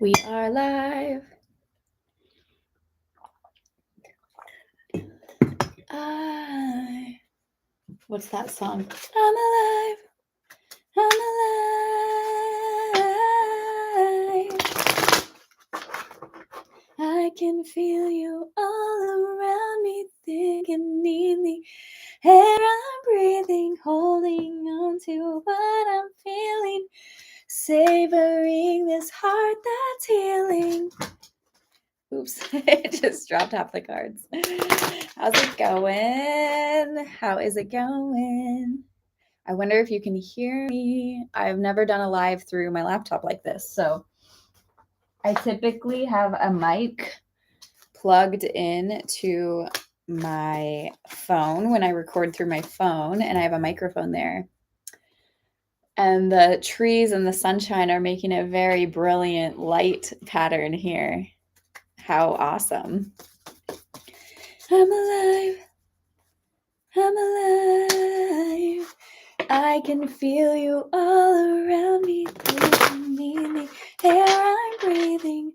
We are live. What's that song? I'm alive. I'm alive. I can feel you all around me, thick and in the air I'm breathing, holding on to what I'm feeling, savoring this heart that's healing. Oops, I just dropped half the cards. How's it going? How is it going? I wonder if you can hear me. I've never done a live through my laptop like this. So I typically have a mic plugged in to my phone when I record through my phone, and I have a microphone there. And the trees and the sunshine are making a very brilliant light pattern here. How awesome. I'm alive. I'm alive. I can feel you all around me, breathing in the air I'm breathing,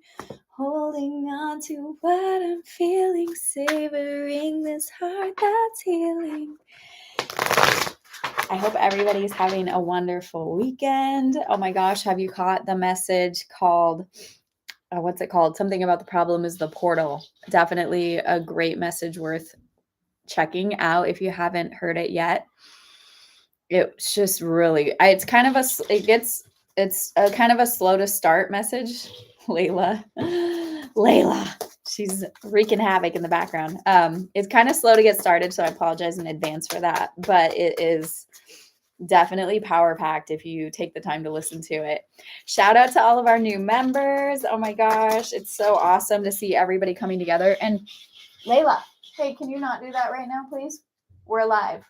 holding on to what I'm feeling, savoring this heart that's healing. I hope everybody's having a wonderful weekend. Oh my gosh, have you caught the message called, what's it called? Something about the problem is the portal. Definitely a great message worth checking out if you haven't heard it yet. It's just really, it's kind of a kind of a slow to start message. Layla, she's wreaking havoc in the background. It's kind of slow to get started, so I apologize in advance for that, but it is definitely power packed if you take the time to listen to it. Shout out to all of our new members. Oh my gosh, it's so awesome to see everybody coming together. And Layla, hey, can you not do that right now, please? We're live.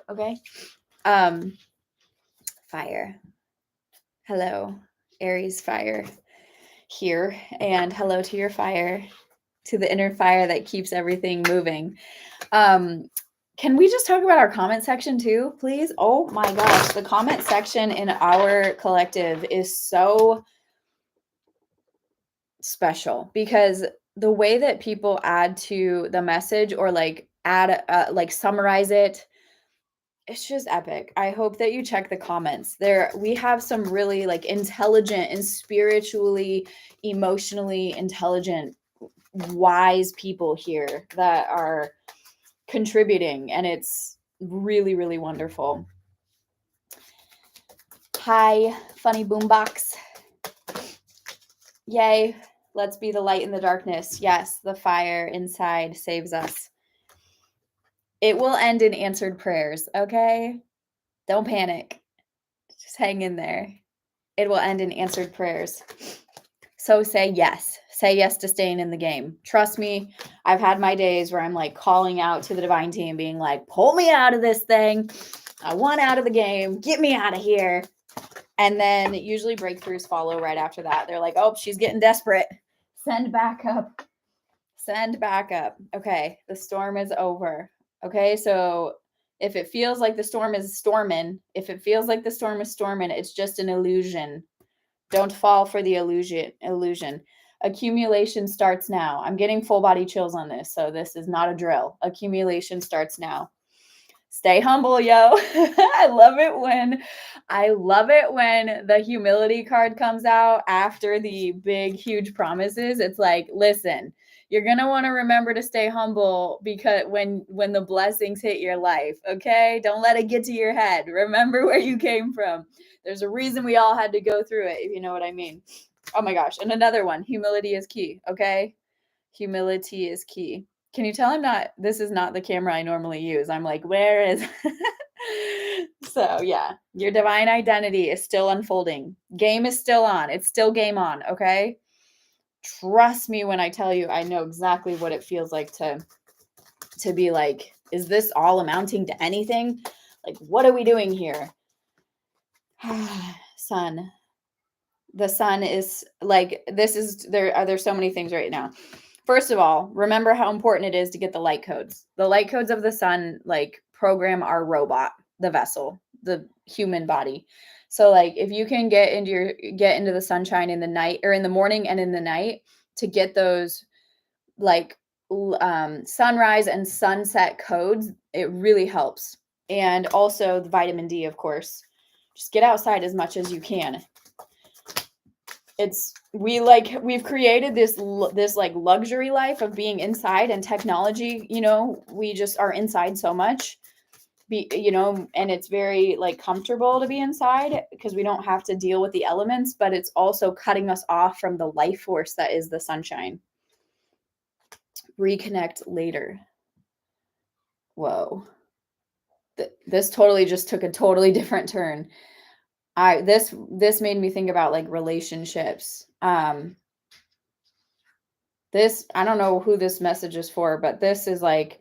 Okay? Fire. Hello, Aries fire here, and hello to your fire, to the inner fire that keeps everything moving. Can we just talk about our comment section too, please? Oh my gosh, the comment section in our collective is so special because the way that people add to the message or like add, like summarize it, it's just epic. I hope that you check the comments. We have some really like intelligent and spiritually, emotionally intelligent, wise people here that are contributing, and it's really, really wonderful. Hi, funny boombox. Yay. Let's be the light in the darkness. Yes, the fire inside saves us. It will end in answered prayers, okay? Don't panic. Just hang in there. It will end in answered prayers. So say yes. Say yes to staying in the game. Trust me, I've had my days where I'm like calling out to the divine team, being like, pull me out of this thing. I want out of the game. Get me out of here. And then usually breakthroughs follow right after that. They're like, oh, she's getting desperate. Send back up. Send back up. Okay, the storm is over. Okay, so if it feels like the storm is storming, it's just an illusion. Don't fall for the illusion. Accumulation starts now. I'm getting full body chills on this, so this is not a drill. Accumulation starts now. Stay humble, yo. I love it when the humility card comes out after the big, huge promises. It's like, listen, you're going to want to remember to stay humble because when the blessings hit your life, okay? Don't let it get to your head. Remember where you came from. There's a reason we all had to go through it, if you know what I mean. Oh my gosh. And another one, humility is key, okay? Humility is key. Can you tell this is not the camera I normally use. I'm like, where is So yeah, your divine identity is still unfolding. Game is still on. It's still game on, okay? Trust me when I tell you, I know exactly what it feels like to be like, is this all amounting to anything? Like, what are we doing here? Sun. The sun is like, there's so many things right now. First of all, remember how important it is to get the light codes. The light codes of the sun, like, program our robot, the vessel. the human body. So like if you can get into the sunshine in the night or in the morning and in the night to get those like sunrise and sunset codes, it really helps. And also the vitamin D, of course. Just get outside as much as you can. We've created this like luxury life of being inside, and technology, we just are inside so much, and it's very like comfortable to be inside because we don't have to deal with the elements, but it's also cutting us off from the life force that is the sunshine. Reconnect later. Whoa. This totally just took a totally different turn. This made me think about like relationships. This, I don't know who this message is for, but this is like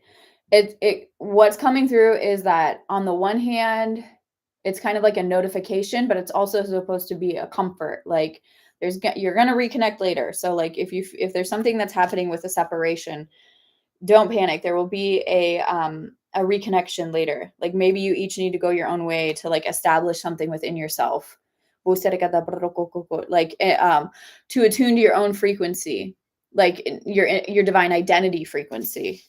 what's coming through is that on the one hand, it's kind of like a notification, but it's also supposed to be a comfort. Like you're going to reconnect later. So like if there's something that's happening with a separation, don't panic. There will be a reconnection later. Like maybe you each need to go your own way to like establish something within yourself. Like to attune to your own frequency, like your divine identity frequency.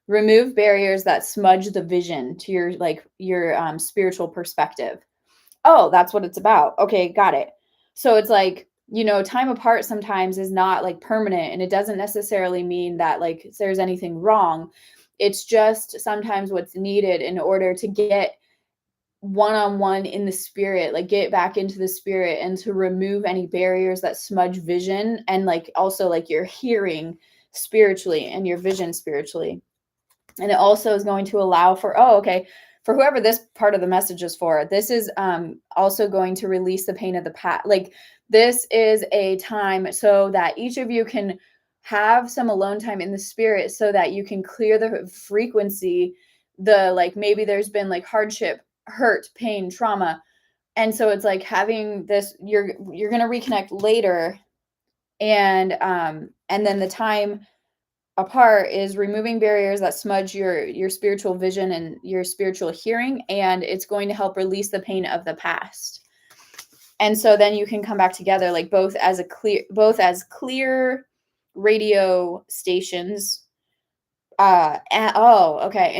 Remove barriers that smudge the vision to your spiritual perspective. Oh, that's what it's about. Okay, got it. So it's like, time apart sometimes is not like permanent, and it doesn't necessarily mean that like there's anything wrong. It's just sometimes what's needed in order to get one-on-one in the spirit, like get back into the spirit, and to remove any barriers that smudge vision, and like also like your hearing spiritually and your vision spiritually. And it also is going to allow for, for whoever this part of the message is for, this is also going to release the pain of the past. Like this is a time so that each of you can have some alone time in the spirit, so that you can clear the frequency, like maybe there's been like hardship, hurt, pain, trauma. And so it's like having this, you're going to reconnect later. And then the time apart is removing barriers that smudge your spiritual vision and your spiritual hearing, and it's going to help release the pain of the past. And so then you can come back together, like both as clear radio stations. And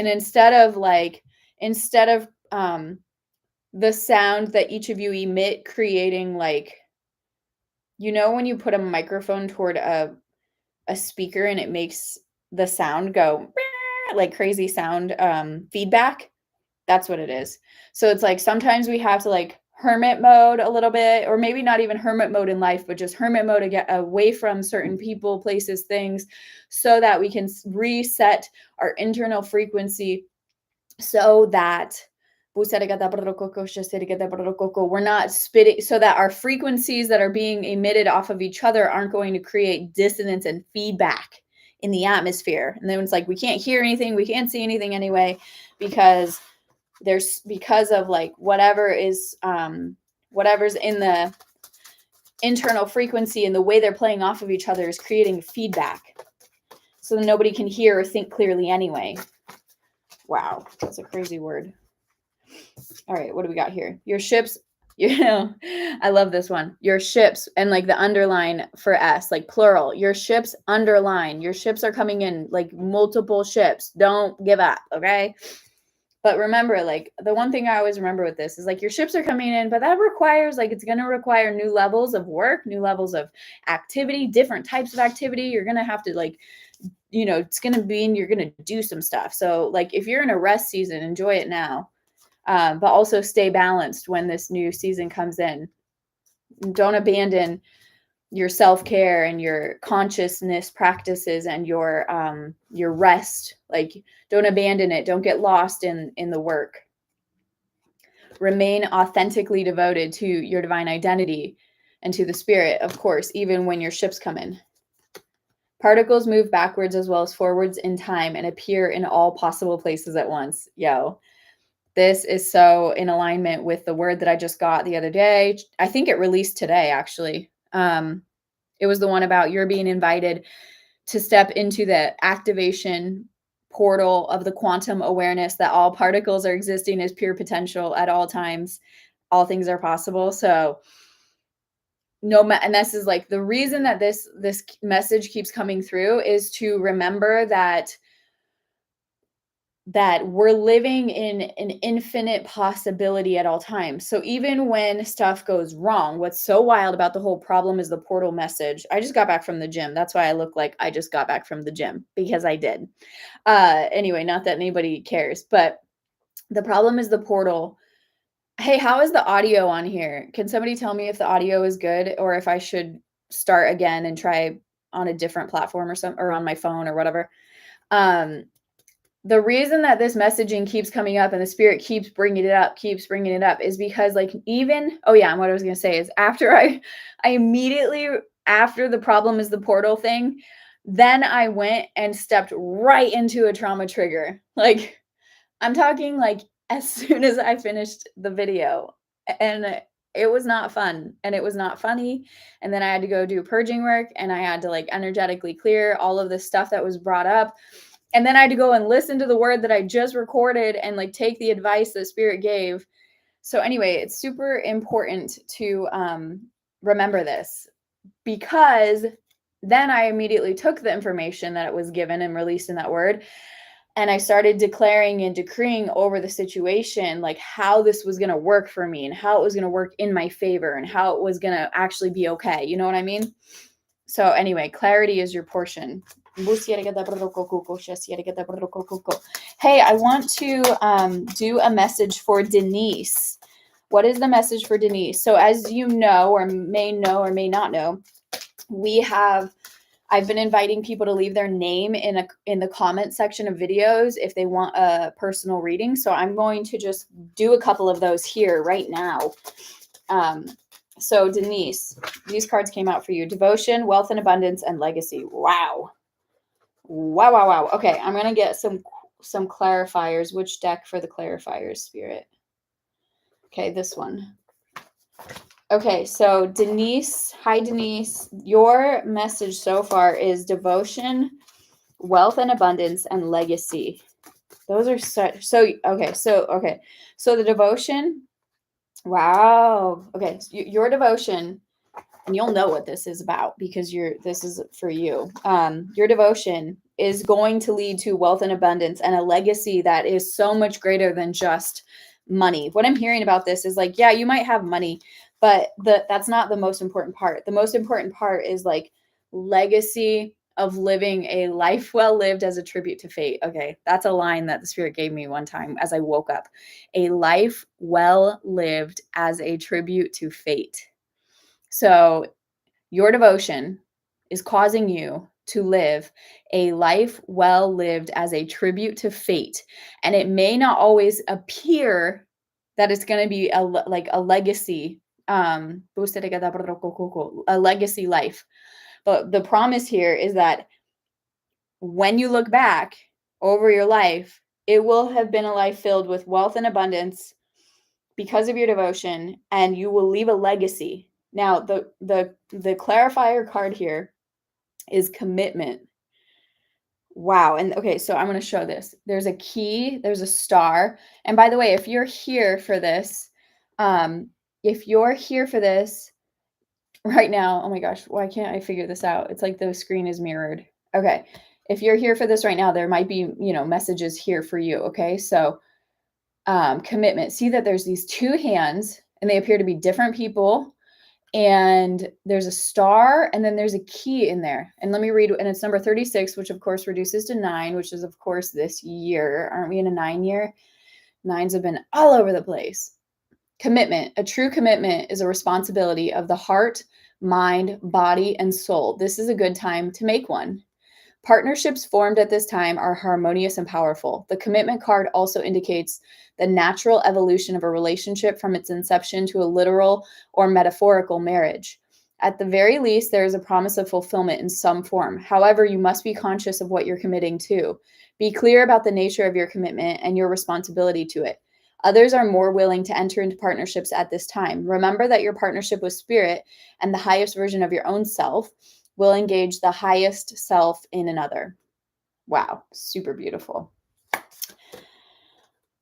instead of the sound that each of you emit, creating like, when you put a microphone toward a speaker and it makes the sound go like crazy sound feedback. That's what it is. So it's like sometimes we have to like hermit mode a little bit, or maybe not even hermit mode in life, but just hermit mode to get away from certain people, places, things, so that we can reset our internal frequency, so that we're not spitting, so that our frequencies that are being emitted off of each other aren't going to create dissonance and feedback in the atmosphere. And then it's like we can't hear anything, we can't see anything anyway, because of like whatever's in the internal frequency, and the way they're playing off of each other is creating feedback, so that nobody can hear or think clearly anyway. Wow, that's a crazy word. All right, what do we got here? Your ships, I love this one. Your ships, and like the underline for S, like plural. Your ships, underline. Your ships are coming in, like multiple ships. Don't give up, okay? But remember, like the one thing I always remember with this is like your ships are coming in, but that requires like, it's going to require new levels of work, new levels of activity, different types of activity. You're going to have to like, it's going to mean you're going to do some stuff. So like if you're in a rest season, enjoy it now. But also stay balanced when this new season comes in. Don't abandon your self-care and your consciousness practices and your rest. Like don't abandon it. Don't get lost in the work. Remain authentically devoted to your divine identity and to the spirit, of course, even when your ships come in. Particles move backwards as well as forwards in time and appear in all possible places at once. This is so in alignment with the word that I just got the other day. I think it released today, actually. It was the one about you're being invited to step into the activation portal of the quantum awareness that all particles are existing as pure potential at all times. All things are possible. So and this is like the reason that this message keeps coming through is to remember that we're living in an infinite possibility at all times. So even when stuff goes wrong, what's so wild about the whole problem is the portal message. I just got back from the gym. That's why I look like I just got back from the gym, because I did. Anyway, not that anybody cares, but the problem is the portal. Hey, how is the audio on here? Can somebody tell me if the audio is good, or if I should start again and try on a different platform or on my phone or whatever? The reason that this messaging keeps coming up and the spirit keeps bringing it up is because, like, even, oh yeah, and what I was going to say is I immediately, after the problem is the portal thing, then I went and stepped right into a trauma trigger. Like, I'm talking like as soon as I finished the video, and it was not fun and it was not funny. And then I had to go do purging work, and I had to like energetically clear all of the stuff that was brought up. And then I had to go and listen to the word that I just recorded and like take the advice that spirit gave. So anyway, it's super important to remember this, because then I immediately took the information that it was given and released in that word, and I started declaring and decreeing over the situation, like how this was going to work for me and how it was going to work in my favor and how it was going to actually be okay. You know what I mean? So anyway, clarity is your portion. Hey, I want to do a message for Denise. What is the message for Denise? So as you know or may not know, I've been inviting people to leave their name in the comment section of videos if they want a personal reading. So I'm going to just do a couple of those here right now. So Denise, these cards came out for you: devotion, wealth and abundance, and legacy. Wow. Okay, I'm gonna get some clarifiers. Which deck for the clarifiers, spirit? Okay, this one. Okay, so Denise, hi Denise. Your message so far is devotion, wealth and abundance, and legacy. Those are so the devotion. Wow. Okay, your devotion, and you'll know what this is about because this is for you. Your devotion is going to lead to wealth and abundance and a legacy that is so much greater than just money. What I'm hearing about this is like, yeah, you might have money, but that's not the most important part. The most important part is like legacy of living a life well lived as a tribute to fate. Okay, that's a line that the spirit gave me one time as I woke up. A life well lived as a tribute to fate. So your devotion is causing you to live a life well lived as a tribute to fate. And it may not always appear that it's going to be a legacy, a legacy life. But the promise here is that when you look back over your life, it will have been a life filled with wealth and abundance because of your devotion, and you will leave a legacy. Now, the clarifier card here is commitment. Wow. And okay, so I'm going to show this. There's a key, there's a star. And by the way, if you're here for this right now, oh my gosh, why can't I figure this out? It's like the screen is mirrored. Okay. If you're here for this right now, there might be, messages here for you. Okay. So commitment. See that there's these two hands and they appear to be different people. And there's a star and then there's a key in there. And let me read, and it's number 36, which of course reduces to 9, which is of course this year. Aren't we in a 9 year? 9s have been all over the place. Commitment. A true commitment is a responsibility of the heart, mind, body, and soul. This is a good time to make one. Partnerships formed at this time are harmonious and powerful. The commitment card also indicates the natural evolution of a relationship from its inception to a literal or metaphorical marriage. At the very least, there is a promise of fulfillment in some form. However, you must be conscious of what you're committing to. Be clear about the nature of your commitment and your responsibility to it. Others are more willing to enter into partnerships at this time. Remember that your partnership with spirit and the highest version of your own self will engage the highest self in another. Wow, super beautiful.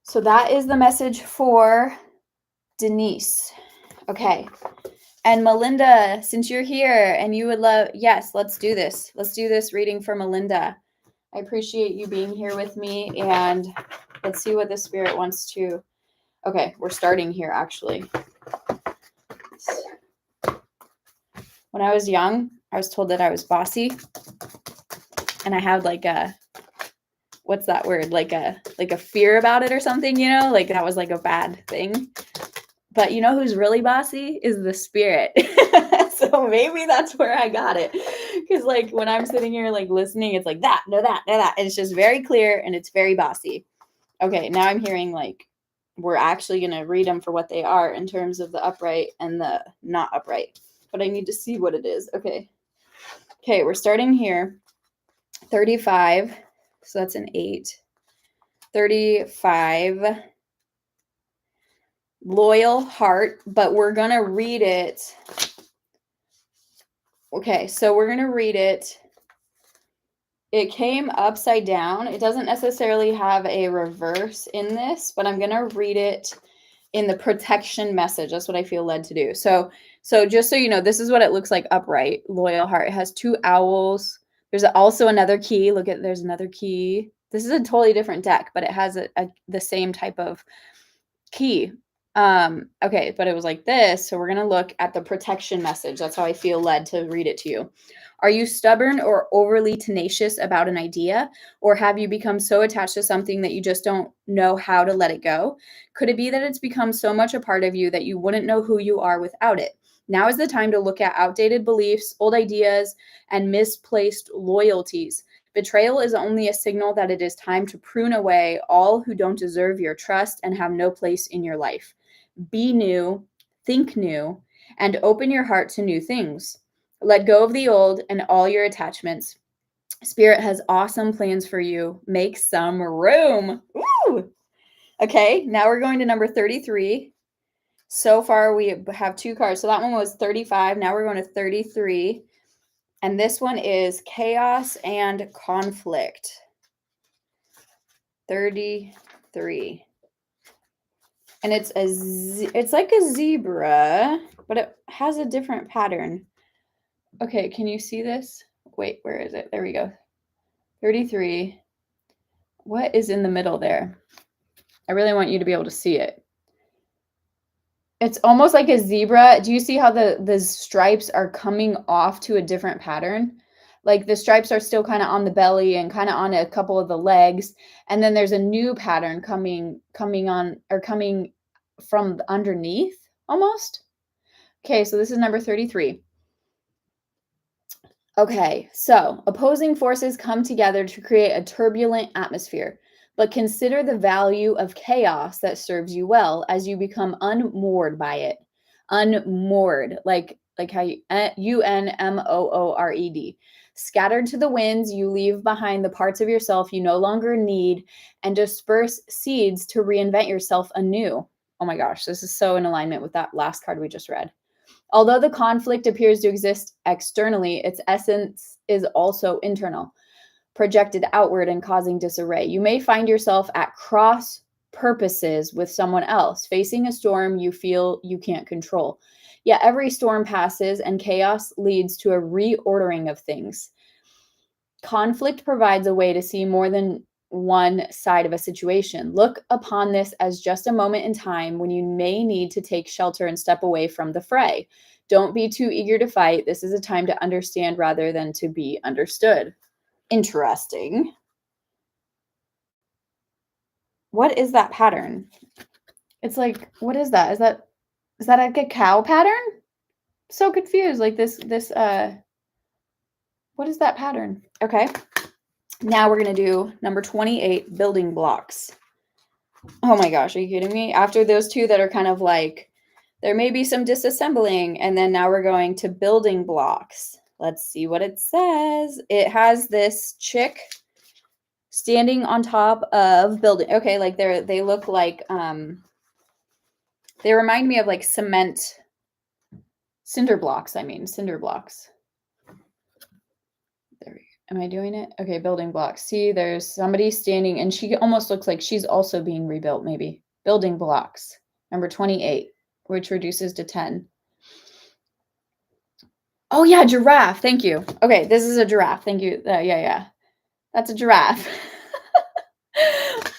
So that is the message for Denise. Okay. And Melinda, since you're here and you would love, yes, let's do this. Let's do this reading for Melinda. I appreciate you being here with me, and let's see what the spirit wants to. Okay, we're starting here actually. When I was young, I was told that I was bossy, and I had like a, what's that word? Like a fear about it or something, you know? Like that was like a bad thing. But you know who's really bossy is the spirit. So maybe that's where I got it. Because like when I'm sitting here like listening, it's like that, no, that, no, that. And it's just very clear and it's very bossy. Okay, now I'm hearing like we're actually going to read them for what they are in terms of the upright and the not upright. But I need to see what it is. Okay. Okay, we're starting here. 35. So that's an 8. 35. Loyal heart, but we're going to read it. Okay, so we're going to read it. It came upside down. It doesn't necessarily have a reverse in this, but I'm going to read it in the protection message. That's what I feel led to do. So just so you know, this is what it looks like upright. Loyal heart. It has 2 owls. There's also another key. Look at, there's another key. This is a totally different deck, but it has the same type of key. Okay, but it was like this. So we're going to look at the protection message. That's how I feel led to read it to you. Are you stubborn or overly tenacious about an idea? Or have you become so attached to something that you just don't know how to let it go? Could it be that it's become so much a part of you that you wouldn't know who you are without it? Now is the time to look at outdated beliefs, old ideas, and misplaced loyalties. Betrayal is only a signal that it is time to prune away all who don't deserve your trust and have no place in your life. Be new, think new, and open your heart to new things. Let go of the old and all your attachments. Spirit has awesome plans for you. Make some room. Woo! Okay, now we're going to number 33. So far, we have 2 cards. So that one was 35. Now we're going to 33. And this one is chaos and conflict. 33. And it's like a zebra, but it has a different pattern. Okay, can you see this? Wait, where is it? There we go. 33. What is in the middle there? I really want you to be able to see it. It's almost like a zebra. Do you see how the stripes are coming off to a different pattern? Like the stripes are still kind of on the belly and kind of on a couple of the legs. And then there's a new pattern coming from underneath almost. Okay, so this is number 33. Okay, so opposing forces come together to create a turbulent atmosphere, but consider the value of chaos that serves you well as you become unmoored by it. Unmoored, like how you unmoored. Scattered to the winds, you leave behind the parts of yourself you no longer need and disperse seeds to reinvent yourself anew. Oh my gosh, this is so in alignment with that last card we just read. Although the conflict appears to exist externally, its essence is also internal, projected outward and causing disarray. You may find yourself at cross purposes with someone else, facing a storm you feel you can't control. Yet every storm passes and chaos leads to a reordering of things. Conflict provides a way to see more than one side of a situation. Look upon this as just a moment in time when you may need to take shelter and step away from the fray. Don't be too eager to fight. This is a time to understand rather than to be understood. Interesting. What is that pattern? It's like, what is that? Is that like a cow pattern? So confused. Like this, what is that pattern? Okay. Now we're going to do number 28, building blocks. Oh my gosh, are you kidding me? After those 2 that are kind of like, there may be some disassembling, and then now we're going to building blocks. Let's see what it says. It has this chick standing on top of building. Okay, like they look like, they remind me of like cinder blocks. There we go. Am I doing it? Okay, building blocks. See, there's somebody standing and she almost looks like she's also being rebuilt, maybe. Building blocks. Number 28, which reduces to 10. Oh, yeah, giraffe. Thank you. Okay, this is a giraffe. Thank you. Yeah. That's a giraffe.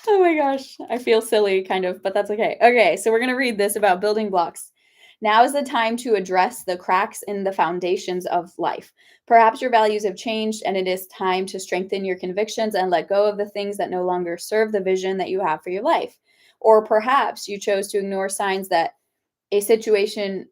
Oh my gosh. I feel silly, kind of, but that's okay. Okay, so we're going to read this about building blocks. Now is the time to address the cracks in the foundations of life. Perhaps your values have changed, and it is time to strengthen your convictions and let go of the things that no longer serve the vision that you have for your life. Or perhaps you chose to ignore signs that a situation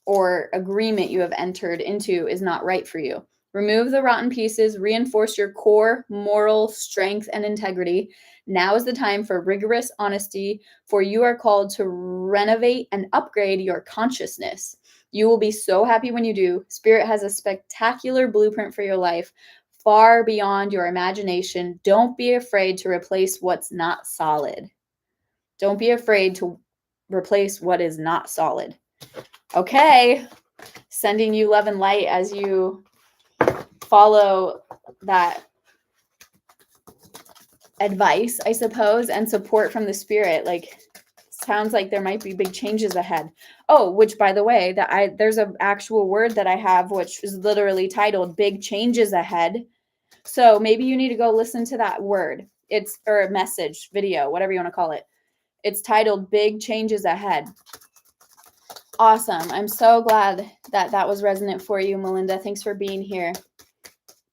or agreement you have entered into is not right for you. Remove the rotten pieces, reinforce your core moral strength and integrity. Now is the time for rigorous honesty, for you are called to renovate and upgrade your consciousness. You will be so happy when you do. Spirit has a spectacular blueprint for your life, far beyond your imagination. Don't be afraid to replace what's not solid. Don't be afraid to replace what is not solid. Okay, sending you love and light as you follow that advice, I suppose, and support from the spirit. Like, sounds like there might be big changes ahead. Oh, which by the way, there's an actual word that I have, which is literally titled "Big Changes Ahead." So maybe you need to go listen to that word. Or a message, video, whatever you want to call it. It's titled "Big Changes Ahead." Awesome. I'm so glad that was resonant for you, Melinda. Thanks for being here.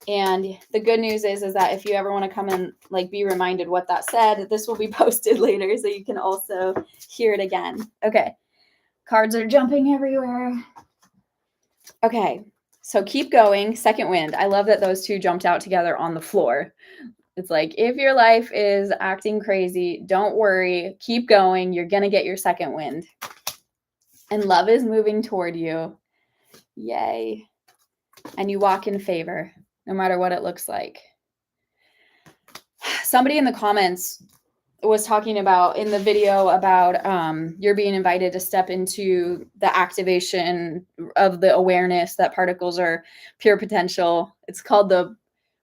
And the good news is that if you ever want to come and like be reminded what that said, this will be posted later so you can also hear it again. Okay. Cards are jumping everywhere. Okay. So keep going. Second wind. I love that those two jumped out together on the floor. It's like, if your life is acting crazy, don't worry. Keep going. You're going to get your second wind. And love is moving toward you. Yay. And you walk in favor, no matter what it looks like. Somebody in the comments was talking about in the video about you're being invited to step into the activation of the awareness that particles are pure potential. It's called The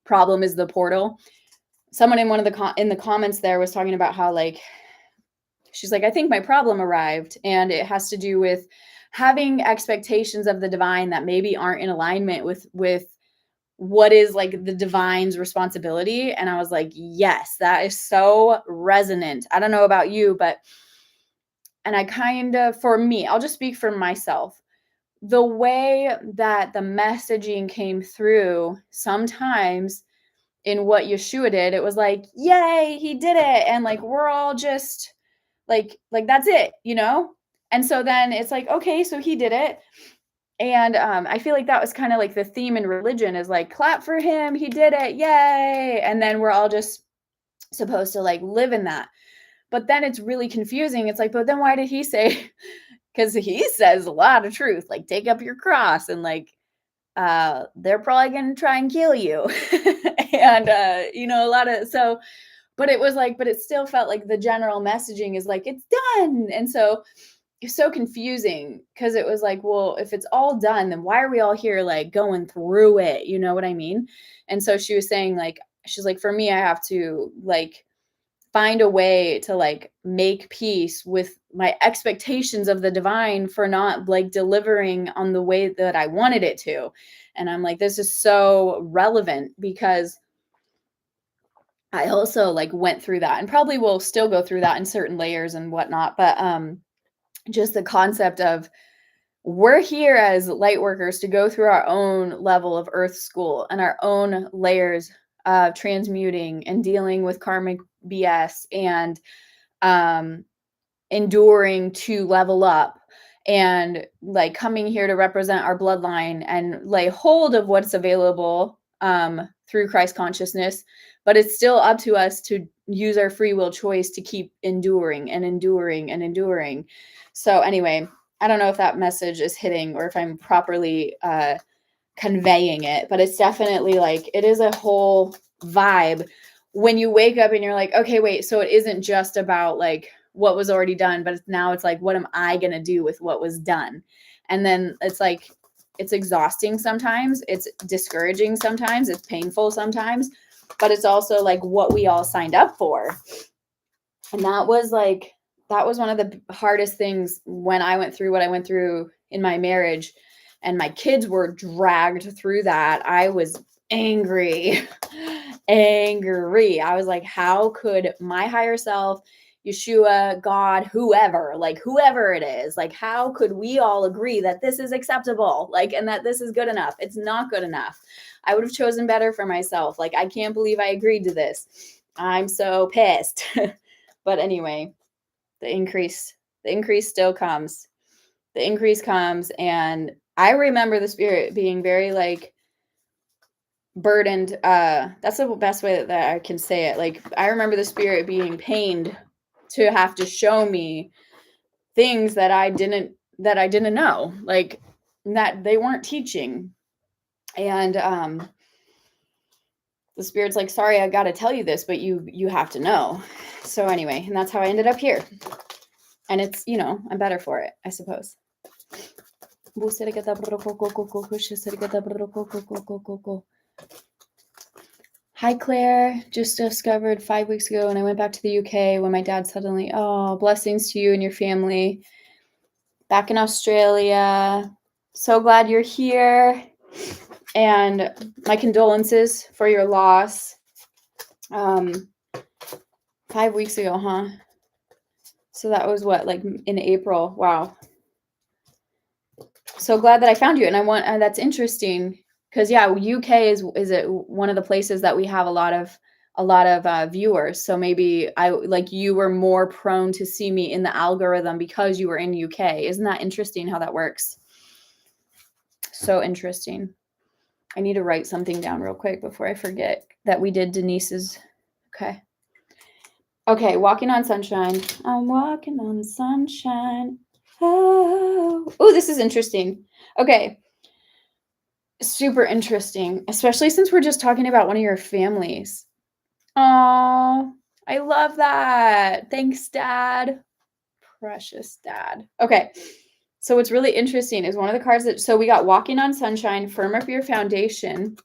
Problem is the Portal. Someone in one of the comments there was talking about how, like, she's like, I think my problem arrived, and it has to do with having expectations of the divine that maybe aren't in alignment with what is like the divine's responsibility. And I was like, yes, that is so resonant. I don't know about you, and I kind of, for me, I'll just speak for myself. The way that the messaging came through sometimes in what Yeshua did, it was like, yay, he did it. And like, we're all just like that's it, you know? And so then it's like, okay, so he did it. And I feel like that was kind of like the theme in religion, is like, clap for him, he did it, yay. And then we're all just supposed to like live in that. But then it's really confusing. It's like, but then why did he say, because he says a lot of truth, like take up your cross, and like they're probably going to try and kill you. And a lot of, so, but it was like, but it still felt like the general messaging is like, it's done. And so it's so confusing, because it was like, well, if it's all done, then why are we all here like going through it? You know what I mean? And so she was saying, like, she's like, for me, I have to like find a way to like make peace with my expectations of the divine for not like delivering on the way that I wanted it to. And I'm like, this is so relevant, because I also like went through that, and probably will still go through that in certain layers and whatnot. But just the concept of, we're here as light workers to go through our own level of earth school and our own layers of transmuting and dealing with karmic BS and enduring to level up, and like coming here to represent our bloodline and lay hold of what's available through Christ consciousness. But it's still up to us to use our free will choice to keep enduring and enduring and enduring. So anyway, I don't know if that message is hitting or if I'm properly conveying it, but it's definitely like, it is a whole vibe when you wake up and you're like, okay, wait, so it isn't just about like what was already done, but now it's like, what am I going to do with what was done? And then it's like, it's exhausting sometimes, it's discouraging sometimes, it's painful sometimes, but it's also like what we all signed up for. And that was one of the hardest things when I went through what I went through in my marriage and my kids were dragged through that. I was angry. I was like, how could my higher self, Yeshua, God, whoever it is, like, how could we all agree that this is acceptable? Like, and that this is good enough? It's not good enough. I would have chosen better for myself. Like, I can't believe I agreed to this. I'm so pissed. But anyway, the increase still comes. The increase comes. And I remember the Spirit being very like burdened. That's the best way that I can say it. Like, I remember the Spirit being pained to have to show me things that I didn't know, like that they weren't teaching. And the Spirit's like, sorry, I got to tell you this, but you have to know. So anyway, and that's how I ended up here. And it's, I'm better for it, I suppose. Hi, Claire. Just discovered 5 weeks ago when I went back to the UK when my dad suddenly, blessings to you and your family. Back in Australia. So glad you're here. And my condolences for your loss. 5 weeks ago, huh? So that was what, like in April. Wow. So glad that I found you. And that's interesting because UK is one of the places that we have a lot of viewers. So maybe you were more prone to see me in the algorithm because you were in UK. Isn't that interesting how that works? So interesting. I need to write something down real quick before I forget that we did Denise's. Okay, walking on sunshine. I'm walking on sunshine. Oh, this is interesting. Okay. Super interesting, especially since we're just talking about one of your families. Oh, I love that. Thanks, Dad. Precious Dad. Okay. So what's really interesting is one of the cards so we got walking on sunshine, firm up your foundation.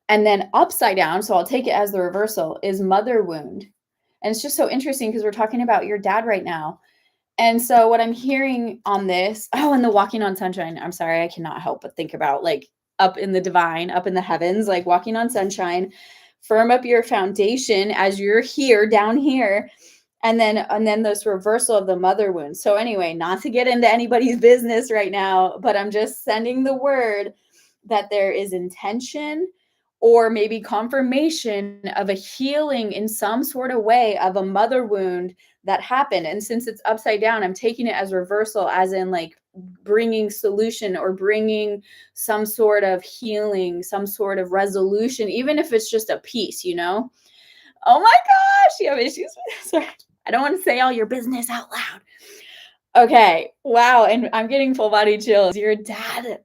And then upside down, so I'll take it as the reversal, is mother wound. And it's just so interesting because we're talking about your dad right now. And so what I'm hearing on this, and the walking on sunshine, I'm sorry, I cannot help but think about like up in the divine, up in the heavens, like walking on sunshine, firm up your foundation as you're here, down here. And then this reversal of the mother wound. So anyway, not to get into anybody's business right now, but I'm just sending the word that there is intention or maybe confirmation of a healing in some sort of way of a mother wound that happened. And since it's upside down, I'm taking it as reversal, as in like bringing solution or bringing some sort of healing, some sort of resolution, even if it's just a piece, Oh my gosh, you have issues with this. Sorry. I don't want to say all your business out loud. Okay. Wow. And I'm getting full body chills. Your dad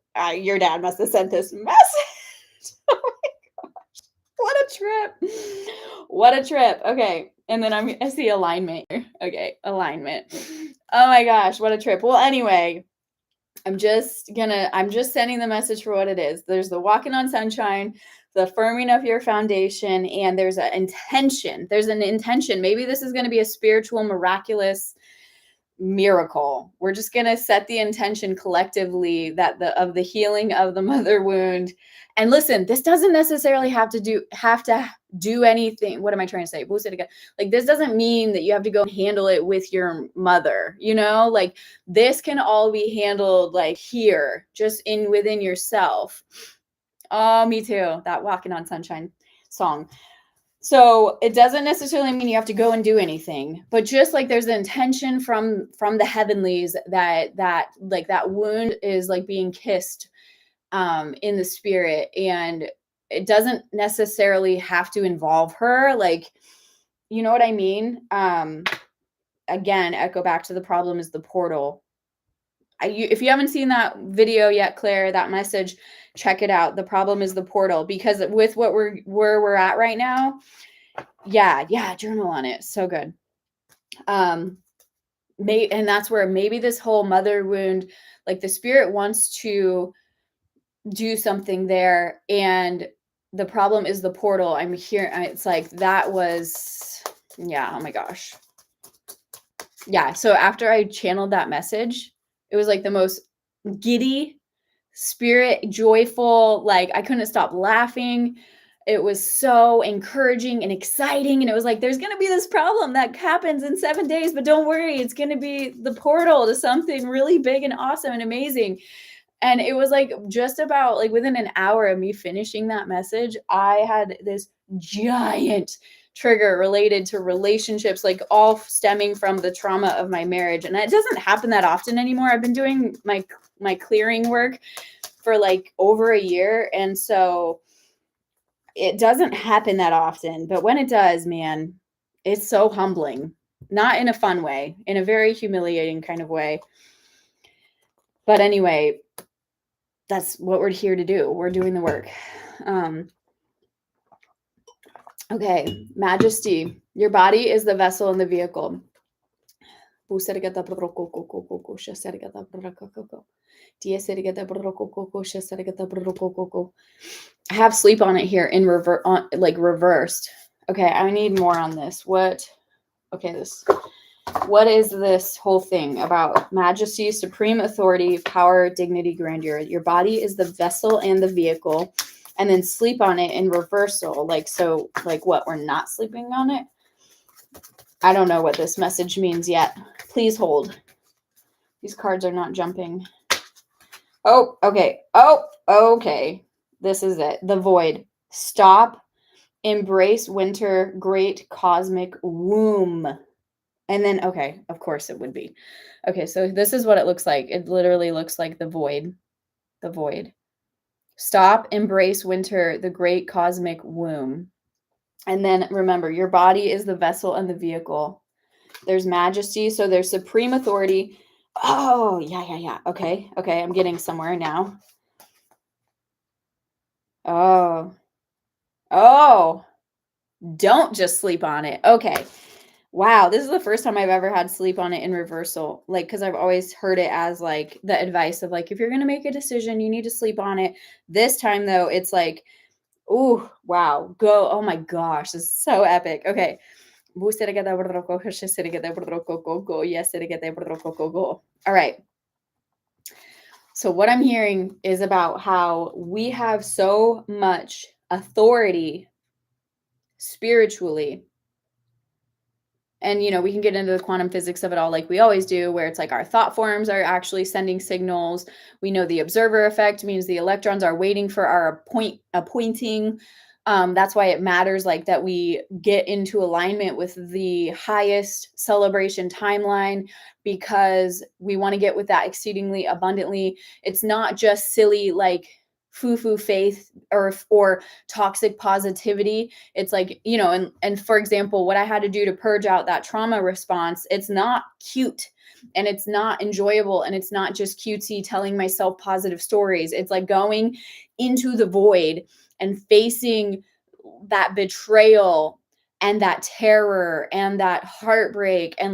must have sent this message. Oh my gosh. What a trip. Okay. And then I see alignment. Okay. Alignment. Oh my gosh. What a trip. Well, anyway, I'm just sending the message for what it is. There's the walking on sunshine, the firming of your foundation, and there's an intention. Maybe this is going to be a spiritual, miraculous miracle. We're just going to set the intention collectively that of the healing of the mother wound. And listen, this doesn't necessarily have to do anything. What am I trying to say? Like, this doesn't mean that you have to go and handle it with your mother, like this can all be handled like here, just within yourself. Oh, me too. That walking on sunshine song. So it doesn't necessarily mean you have to go and do anything, but just like there's the intention from the heavenlies that like that wound is like being kissed in the spirit, and it doesn't necessarily have to involve her. Like, you know what I mean? Again, echo back to the problem is the portal. If you haven't seen that video yet, Claire, that message, check it out. The problem is the portal, because with where we're at right now, yeah, journal on it. So good. and that's where maybe this whole mother wound, like the spirit wants to do something there, and the problem is the portal. I'm here. It's like that was, yeah. Oh my gosh. Yeah. So after I channeled that message, it was like the most giddy, spirit, joyful. Like I couldn't stop laughing. It was so encouraging and exciting. And it was like, there's going to be this problem that happens in 7 days, but don't worry. It's going to be the portal to something really big and awesome and amazing. And it was like just about like within an hour of me finishing that message, I had this giant trigger related to relationships, like all stemming from the trauma of my marriage. And it doesn't happen that often anymore. I've been doing my clearing work for like over a year. And so it doesn't happen that often. But when it does, man, it's so humbling. Not in a fun way, in a very humiliating kind of way. But anyway, that's what we're here to do. We're doing the work. Okay, majesty. Your body is the vessel and the vehicle. I have sleep on it here in like reversed. Okay, I need more on this. What is this whole thing about? Majesty, supreme authority, power, dignity, grandeur. Your body is the vessel and the vehicle, and then sleep on it in reversal. Like, so like what? We're not sleeping on it? I don't know what this message means yet. Please hold. These cards are not jumping. Oh, okay. Oh, okay. This is it. The void. Stop. Embrace winter. Great cosmic womb. And then, okay, of course it would be. Okay, so this is what it looks like. It literally looks like the void. The void. Stop. Embrace winter. The great cosmic womb. And then remember, your body is the vessel and the vehicle. There's majesty. So there's supreme authority. Oh, yeah. Okay. I'm getting somewhere now. Oh, don't just sleep on it. Okay. Wow. This is the first time I've ever had sleep on it in reversal. Like, cause I've always heard it as like the advice of like, if you're going to make a decision, you need to sleep on it. This time though, it's like, ooh, wow, go. Oh my gosh. This is so epic. Okay. All right. So what I'm hearing is about how we have so much authority spiritually. And, you know, we can get into the quantum physics of it all like we always do, where it's like our thought forms are actually sending signals. We know the observer effect means the electrons are waiting for our appointing. That's why it matters like that we get into alignment with the highest celebration timeline, because we want to get with that exceedingly abundantly. It's not just silly like foo-foo faith or toxic positivity. It's like, you know, and for example, what I had to do to purge out that trauma response, it's not cute and it's not enjoyable and it's not just cutesy telling myself positive stories. It's like going into the void and facing that betrayal and that terror and that heartbreak and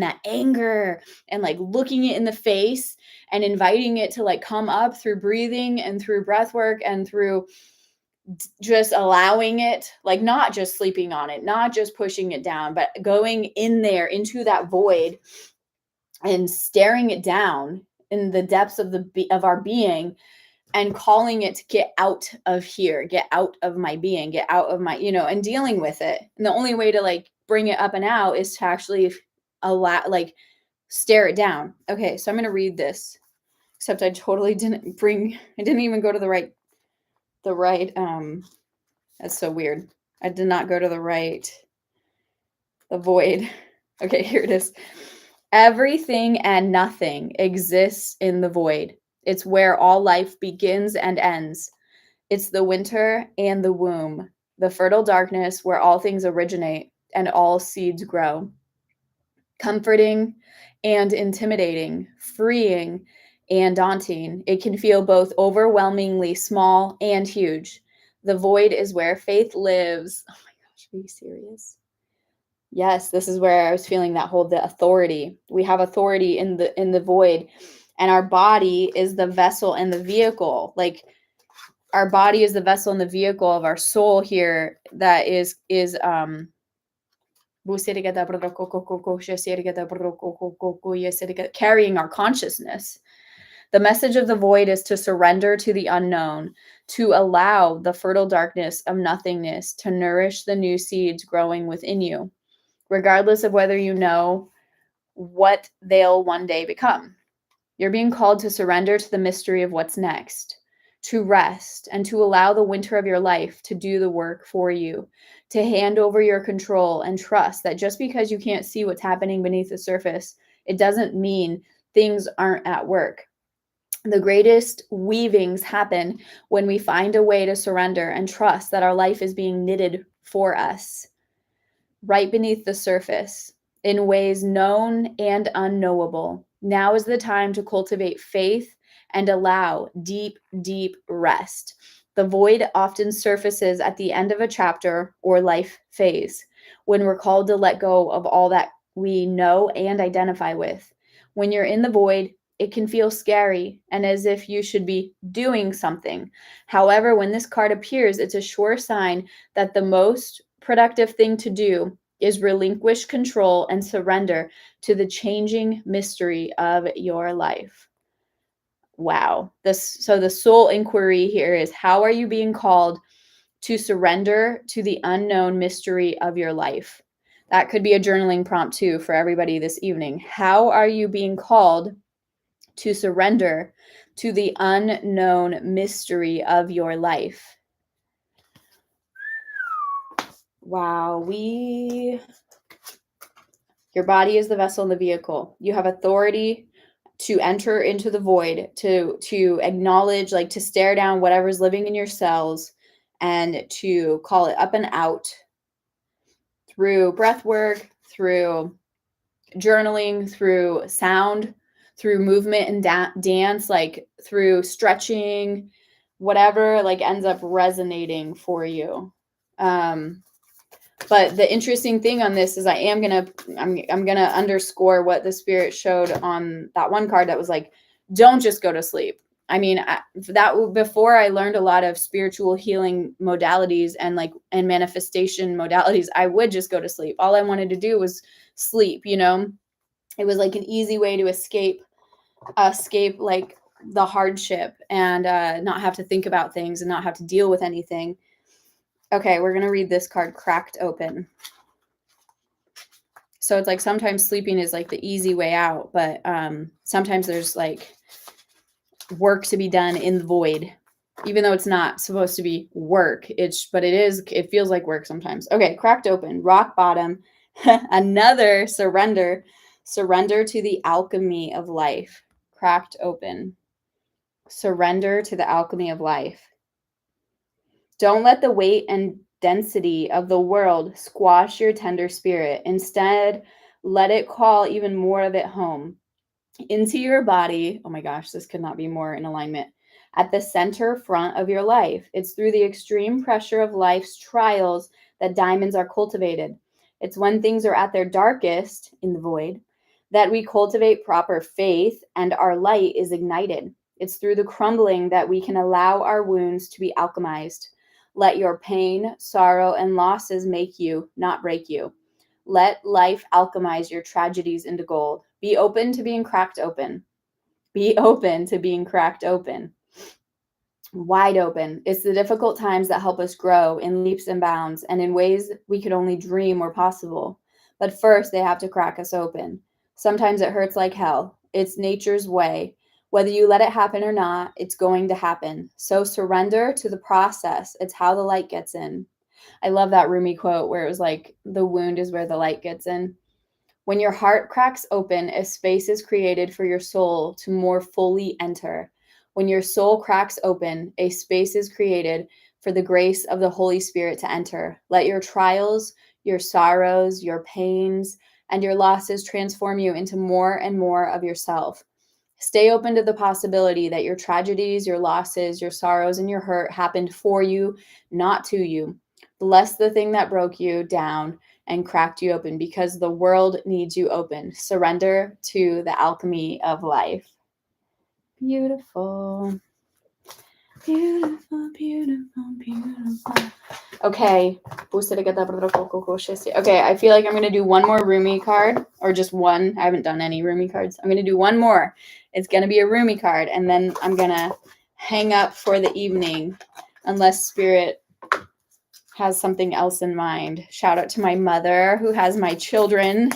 that anger and like looking it in the face and inviting it to like come up through breathing and through breath work and through just allowing it, like not just sleeping on it, not just pushing it down, but going in there into that void and staring it down in the depths of our being and calling it to get out of here, get out of my being, get out of my, you know, and dealing with it. And the only way to like bring it up and out is to actually stare it down. Okay, so I'm going to read this, except I totally didn't even go to the right, that's so weird. I did not go to the void. Okay, here it is. Everything and nothing exists in the void. It's where all life begins and ends. It's the winter and the womb, the fertile darkness where all things originate and all seeds grow. Comforting and intimidating, freeing and daunting. It can feel both overwhelmingly small and huge. The void is where faith lives. Oh my gosh, are you serious? Yes, this is where I was feeling that whole the authority. We have authority in the void, and our body is the vessel and the vehicle. Like our body is the vessel and the vehicle of our soul here that is carrying our consciousness. The message of the void is to surrender to the unknown, to allow the fertile darkness of nothingness to nourish the new seeds growing within you, regardless of whether you know what they'll one day become. You're being called to surrender to the mystery of what's next, to rest, and to allow the winter of your life to do the work for you, to hand over your control and trust that just because you can't see what's happening beneath the surface, it doesn't mean things aren't at work. The greatest weavings happen when we find a way to surrender and trust that our life is being knitted for us right beneath the surface in ways known and unknowable. Now is the time to cultivate faith and allow deep, deep rest. The void often surfaces at the end of a chapter or life phase when we're called to let go of all that we know and identify with. When you're in the void, it can feel scary and as if you should be doing something. However, when this card appears, it's a sure sign that the most productive thing to do is relinquish control and surrender to the changing mystery of your life. Wow. So the soul inquiry here is, how are you being called to surrender to the unknown mystery of your life? That could be a journaling prompt too for everybody this evening. How are you being called to surrender to the unknown mystery of your life? Wow, your body is the vessel and the vehicle. You have authority to enter into the void, to acknowledge, like to stare down whatever's living in your cells and to call it up and out through breath work, through journaling, through sound, through movement and dance, like through stretching, whatever like ends up resonating for you. But the interesting thing on this is I'm gonna underscore what the spirit showed on that one card that was like, don't just go to sleep. I mean, before I learned a lot of spiritual healing modalities and manifestation modalities, I would just go to sleep. All I wanted to do was sleep, you know. It was like an easy way to escape like the hardship and not have to think about things and not have to deal with anything. Okay, we're going to read this card, Cracked Open. So it's like sometimes sleeping is like the easy way out, but sometimes there's like work to be done in the void, even though it's not supposed to be work. It feels like work sometimes. Okay, Cracked Open, rock bottom, another surrender to the alchemy of life. Cracked open, surrender to the alchemy of life. Don't let the weight and density of the world squash your tender spirit. Instead, let it call even more of it home into your body. Oh my gosh, this could not be more in alignment. At the center front of your life. It's through the extreme pressure of life's trials that diamonds are cultivated. It's when things are at their darkest in the void that we cultivate proper faith and our light is ignited. It's through the crumbling that we can allow our wounds to be alchemized. Let your pain, sorrow, and losses make you, not break you. Let life alchemize your tragedies into gold. Be open to being cracked open. Be open to being cracked open. Wide open. It's the difficult times that help us grow in leaps and bounds and in ways we could only dream were possible. But first, they have to crack us open. Sometimes it hurts like hell. It's nature's way. Whether you let it happen or not, it's going to happen. So surrender to the process. It's how the light gets in. I love that Rumi quote where it was like, the wound is where the light gets in. When your heart cracks open, a space is created for your soul to more fully enter. When your soul cracks open, a space is created for the grace of the Holy Spirit to enter. Let your trials, your sorrows, your pains, and your losses transform you into more and more of yourself. Stay open to the possibility that your tragedies, your losses, your sorrows, and your hurt happened for you, not to you. Bless the thing that broke you down and cracked you open because the world needs you open. Surrender to the alchemy of life. Beautiful. Beautiful, beautiful, beautiful. Okay. Okay, I feel like I'm going to do one more Rumi card, or just one. I haven't done any Rumi cards. I'm going to do one more. It's going to be a Rumi card, and then I'm going to hang up for the evening, unless Spirit has something else in mind. Shout out to my mother who has my children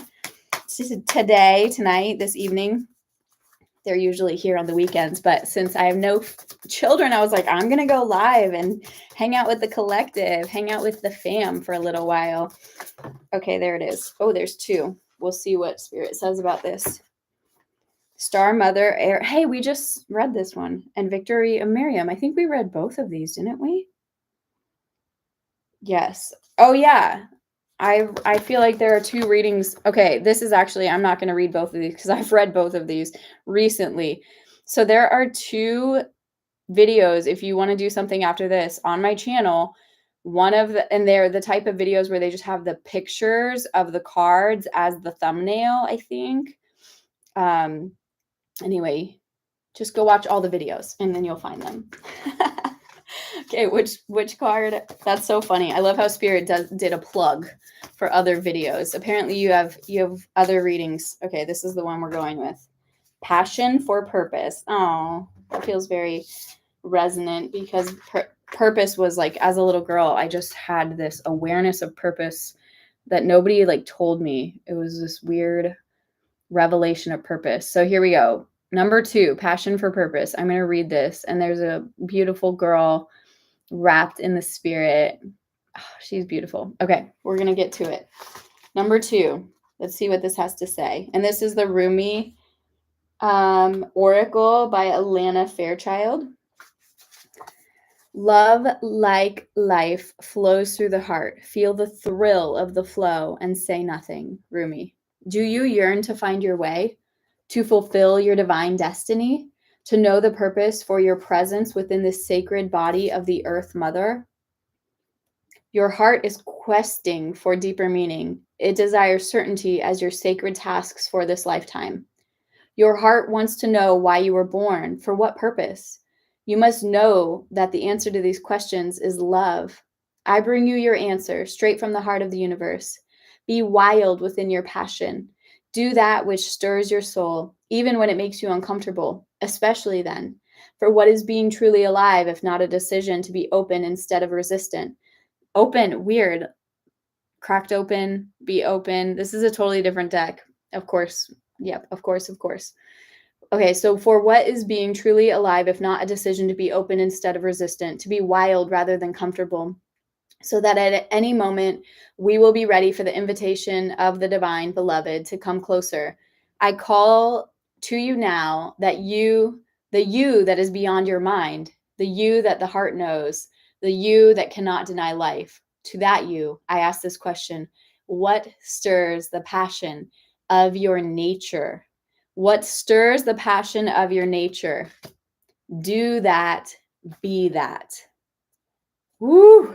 tonight, this evening. They're usually here on the weekends, but since I have no children, I was like, I'm going to go live and hang out with the collective, hang out with the fam for a little while. Okay, there it is. Oh, there's two. We'll see what Spirit says about this. Star Mother Air. Hey, we just read this one. And Victory of Miriam. I think we read both of these, didn't we? Yes. Oh, yeah. I feel like there are two readings. Okay, this is actually, I'm not going to read both of these because I've read both of these recently. So there are two videos, if you want to do something after this, on my channel. And they're the type of videos where they just have the pictures of the cards as the thumbnail, I think. Anyway, just go watch all the videos and then you'll find them. Okay, which card? That's so funny. I love how Spirit did a plug for other videos. Apparently you have other readings. Okay, this is the one we're going with. Passion for Purpose. Oh, that feels very resonant because purpose was like, as a little girl, I just had this awareness of purpose that nobody like told me. It was this weird revelation of purpose. So here we go. Number 2, Passion for Purpose. I'm going to read this, and there's a beautiful girl wrapped in the spirit. Oh, she's beautiful. Okay, we're going to get to it. Number 2, let's see what this has to say. And this is the Rumi Oracle by Alana Fairchild. Love like life flows through the heart. Feel the thrill of the flow and say nothing. Rumi. Do you yearn to find your way? To fulfill your divine destiny? To know the purpose for your presence within this sacred body of the Earth Mother? Your heart is questing for deeper meaning. It desires certainty as your sacred tasks for this lifetime. Your heart wants to know why you were born, for what purpose. You must know that the answer to these questions is love. I bring you your answer straight from the heart of the universe. Be wild within your passion. Do that which stirs your soul, even when it makes you uncomfortable, especially then. For what is being truly alive if not a decision to be open instead of resistant? Open, weird. Cracked open, be open. This is a totally different deck. Of course. Yep, of course. Okay, so for what is being truly alive if not a decision to be open instead of resistant, to be wild rather than comfortable, so that at any moment we will be ready for the invitation of the divine beloved to come closer. I call to you now that the you that is beyond your mind, the you that the heart knows, the you that cannot deny life. To that you, I ask this question: what stirs the passion of your nature? What stirs the passion of your nature? Do that, be that. Woo!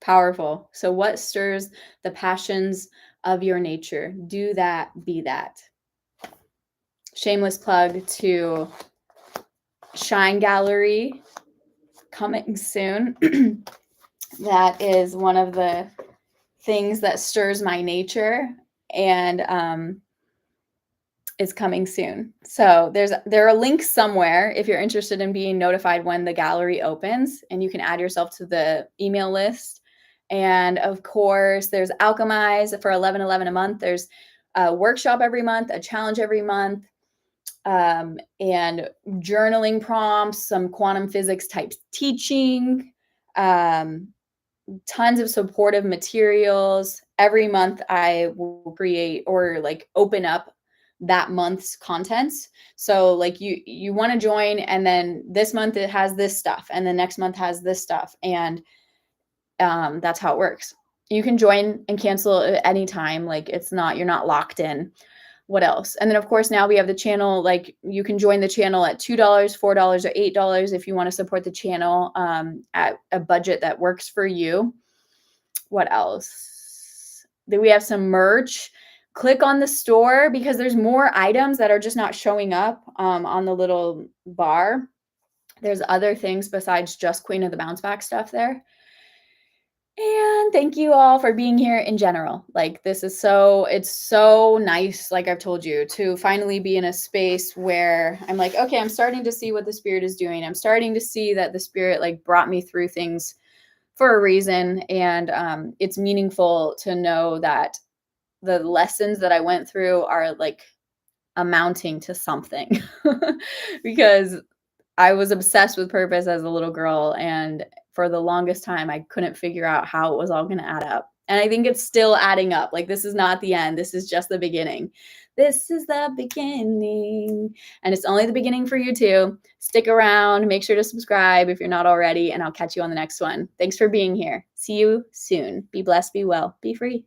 Powerful. So what stirs the passions of your nature? Do that, be that. Shameless plug to Shine Gallery coming soon. That is one of the things that stirs my nature, and is coming soon. So there are links somewhere if you're interested in being notified when the gallery opens, and you can add yourself to the email list. And of course, there's Alchemyze for $11.11 a month. There's a workshop every month, a challenge every month, and journaling prompts, some quantum physics type teaching, tons of supportive materials. Every month I will create or like open up that month's contents. So like you want to join, and then this month it has this stuff, and the next month has this stuff, and that's how it works. You can join and cancel at any time. Like you're not locked in. What else? And then of course now we have the channel. Like you can join the channel at $2, $4, or $8 if you want to support the channel at a budget that works for you. What else? we have some merch. Click on the store because there's more items that are just not showing up on the little bar. There's other things besides just Queen of the Bounce Back stuff there. And thank you all for being here in general. Like, this is it's so nice, like I've told you, to finally be in a space where I'm like, okay, I'm starting to see what the Spirit is doing. I'm starting to see that the Spirit like brought me through things for a reason. And it's meaningful to know that the lessons that I went through are like amounting to something because I was obsessed with purpose as a little girl, and for the longest time, I couldn't figure out how it was all going to add up. And I think it's still adding up. Like, this is not the end. This is just the beginning. This is the beginning. And it's only the beginning for you too. Stick around. Make sure to subscribe if you're not already, and I'll catch you on the next one. Thanks for being here. See you soon. Be blessed, be well, be free.